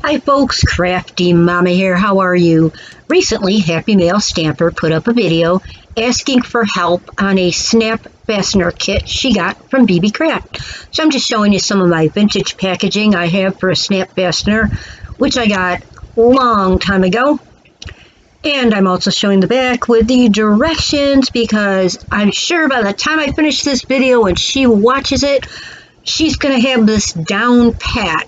Hi folks, CraftyMama here. How are you? Recently, Happymail Stamper put up a video asking for help on a Snap Fastener kit she got from Beebeecraft. So I'm just showing you some of my vintage packaging I have for a Snap Fastener, which I got a long time ago. And I'm also showing the back with the directions because I'm sure by the time I finish this video and she watches it, she's going to have this down pat.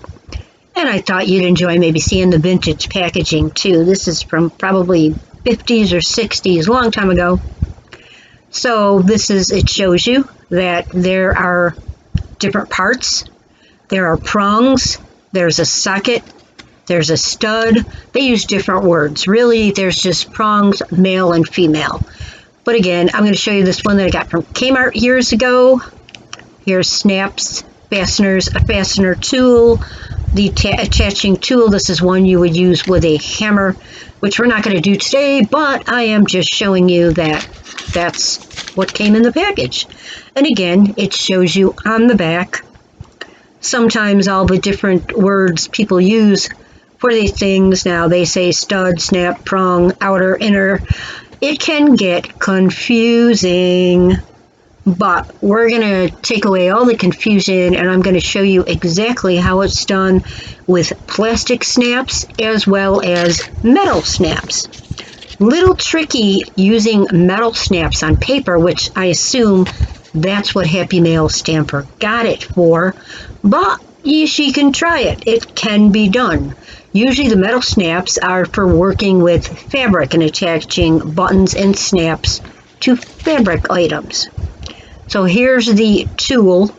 And I thought you'd enjoy maybe seeing the vintage packaging too. This is from probably 50s or 60s, a long time ago. So it shows you that there are different parts. There are prongs, there's a socket, there's a stud. They use different words. Really, there's just prongs, male and female. But again, I'm going to show you this one that I got from Kmart years ago. Here's Snap's Fasteners, a fastener tool. The attaching tool, this is one you would use with a hammer, which we're not going to do today, but I am just showing you that that's what came in the package. And again, it shows you on the back sometimes all the different words people use for these things. Now they say stud, snap, prong, outer, inner. It can get confusing. But we're going to take away all the confusion and I'm going to show you exactly how it's done with plastic snaps as well as metal snaps. Little tricky using metal snaps on paper, which I assume that's what Happymail Stamper got it for, but she can try it. It can be done. Usually the metal snaps are for working with fabric and attaching buttons and snaps to fabric items. So here's the tool,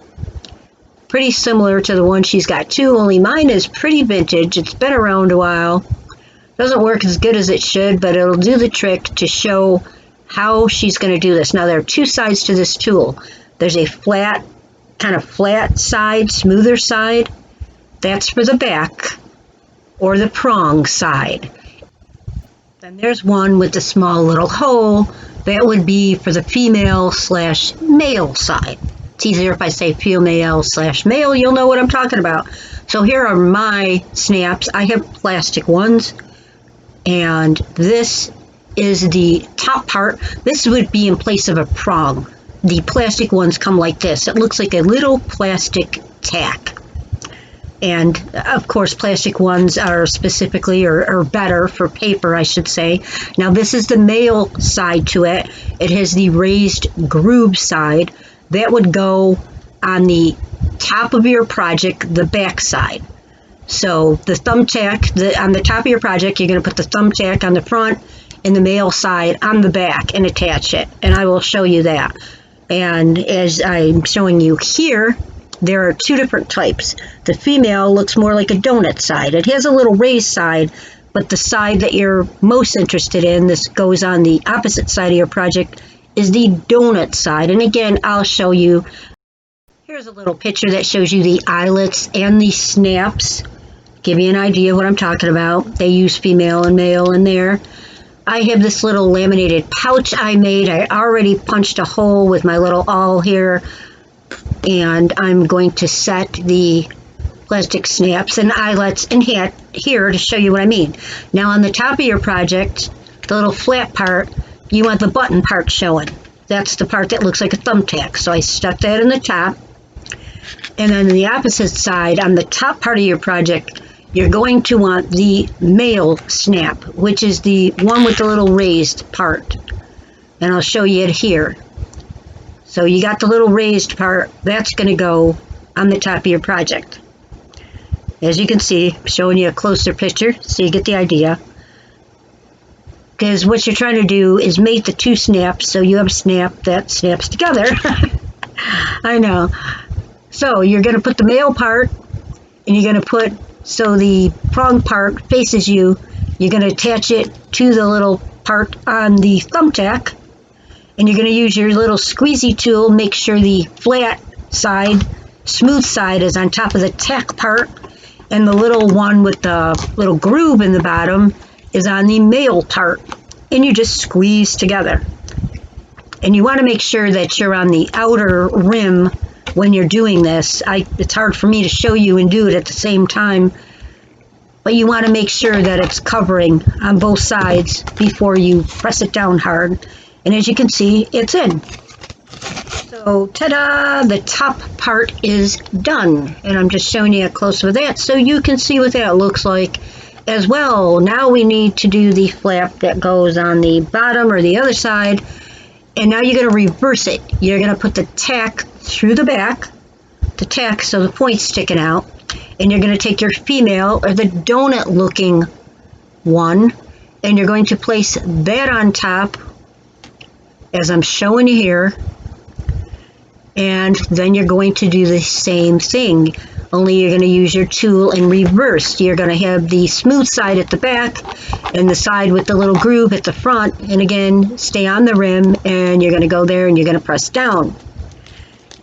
pretty similar to the one she's got too, only mine is pretty vintage. It's been around a while. Doesn't work as good as it should, but it'll do the trick to show how she's going to do this. Now there are two sides to this tool. There's a flat, kind of flat side, smoother side. That's for the back or the prong side. Then there's one with the small little hole. That would be for the female/male side. It's easier if I say female/male, you'll know what I'm talking about. So here are my snaps. I have plastic ones, and this is the top part. This would be in place of a prong. The plastic ones come like this. It looks like a little plastic tack. And of course, plastic ones are specifically or better for paper, I should say. Now, this is the male side to it. It has the raised groove side. That would go on the top of your project, the back side. So the thumbtack, on the top of your project, you're going to put the thumbtack on the front and the male side on the back and attach it. And I will show you that. And as I'm showing you here, there are two different types. The female looks more like a donut side. It has a little raised side, but the side that you're most interested in, this goes on the opposite side of your project, is the donut side. And again, I'll show you. Here's a little picture that shows you the eyelets and the snaps. Give you an idea of what I'm talking about. They use female and male in there. I have this little laminated pouch I made. I already punched a hole with my little awl here. And I'm going to set the plastic snaps and eyelets in here to show you what I mean. Now on the top of your project, the little flat part, you want the button part showing. That's the part that looks like a thumbtack. So I stuck that in the top. And then on the opposite side, on the top part of your project, you're going to want the male snap, which is the one with the little raised part. And I'll show you it here. So you got the little raised part, that's going to go on the top of your project. As you can see, I'm showing you a closer picture so you get the idea. Because what you're trying to do is make the two snaps so you have a snap that snaps together. I know. So you're going to put the male part and you're going to put, so the prong part faces you, you're going to attach it to the little part on the thumbtack. And you're going to use your little squeezy tool, make sure the flat side, smooth side is on top of the tack part, and the little one with the little groove in the bottom is on the male part. And you just squeeze together. And you want to make sure that you're on the outer rim when you're doing this. It's hard for me to show you and do it at the same time but you want to make sure that it's covering on both sides before you press it down hard. And as you can see, it's in. So, ta-da! The top part is done. And I'm just showing you a close with that so you can see what that looks like as well. Now we need to do the flap that goes on the bottom or the other side. And now you're going to reverse it. You're going to put the tack through the back, the tack so the point's sticking out. And you're going to take your female or the donut looking one, and you're going to place that on top as I'm showing you here. And then you're going to do the same thing, only you're going to use your tool in reverse. You're going to have the smooth side at the back and the side with the little groove at the front. And again, stay on the rim, and you're going to go there and you're going to press down.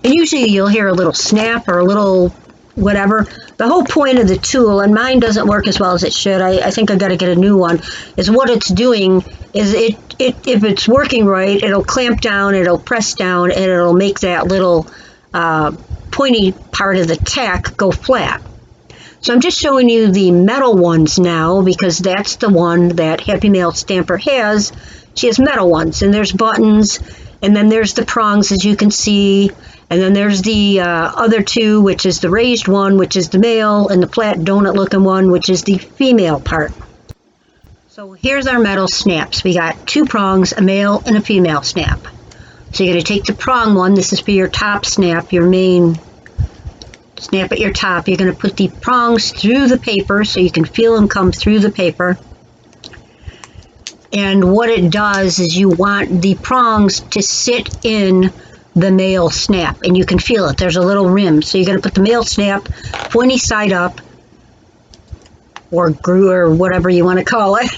And usually you'll hear a little snap or a little whatever. The whole point of the tool, and mine doesn't work as well as it should, I think I got to get a new one, is what it's doing is if it's working right, it'll clamp down, it'll press down, and it'll make that little pointy part of the tack go flat. So I'm just showing you the metal ones now because that's the one that Happymail Stamper has. She has metal ones, and there's buttons, and then there's the prongs as you can see, and then there's the other two, which is the raised one, which is the male, and the flat donut looking one, which is the female part. So here's our metal snaps. We got two prongs, a male and a female snap. So you're going to take the prong one. This is for your top snap, your main snap at your top. You're going to put the prongs through the paper so you can feel them come through the paper. And what it does is you want the prongs to sit in the male snap, and you can feel it. There's a little rim. So you're going to put the male snap pointy side up, or groove, or whatever you want to call it,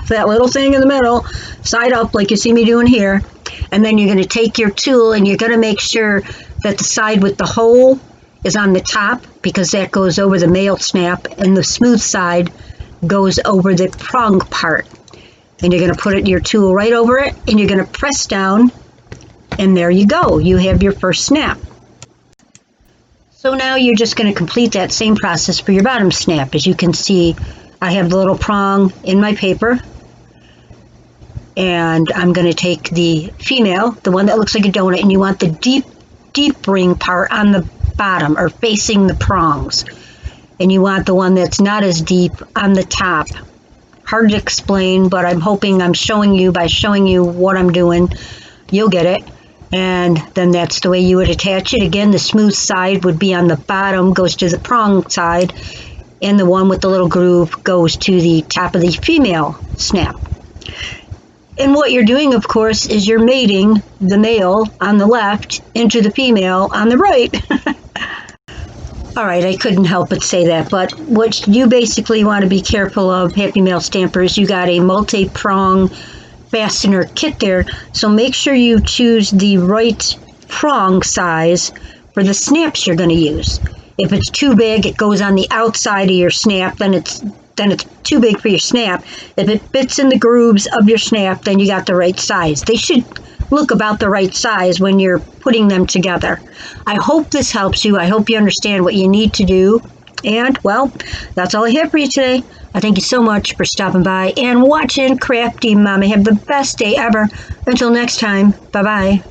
that little thing in the middle, side up like you see me doing here. And then you're going to take your tool and you're going to make sure that the side with the hole is on the top, because that goes over the male snap, and the smooth side goes over the prong part. And you're going to put your tool right over it, and you're going to press down, and there you go. You have your first snap. So now you're just going to complete that same process for your bottom snap. As you can see, I have the little prong in my paper, and I'm going to take the female, the one that looks like a donut, and you want the deep ring part on the bottom or facing the prongs, and you want the one that's not as deep on the top. Hard to explain, but I'm hoping I'm showing you, by showing you what I'm doing, you'll get it. And then that's the way you would attach it. Again, the smooth side would be on the bottom, goes to the prong side, and the one with the little groove goes to the top of the female snap. And what you're doing, of course, is you're mating the male on the left into the female on the right. All right, I couldn't help but say that, but what you basically want to be careful of, Happymail Stampers, you got a multi-prong fastener kit there, so make sure you choose the right prong size for the snaps you're going to use. If it's too big, it goes on the outside of your snap, then it's too big for your snap. If it fits in the grooves of your snap, then you got the right size. They should look about the right size when you're putting them together. I hope this helps you. I hope you understand what you need to do. And, well, that's all I have for you today. I thank you so much for stopping by and watching Crafty Mama. Have the best day ever. Until next time, bye-bye.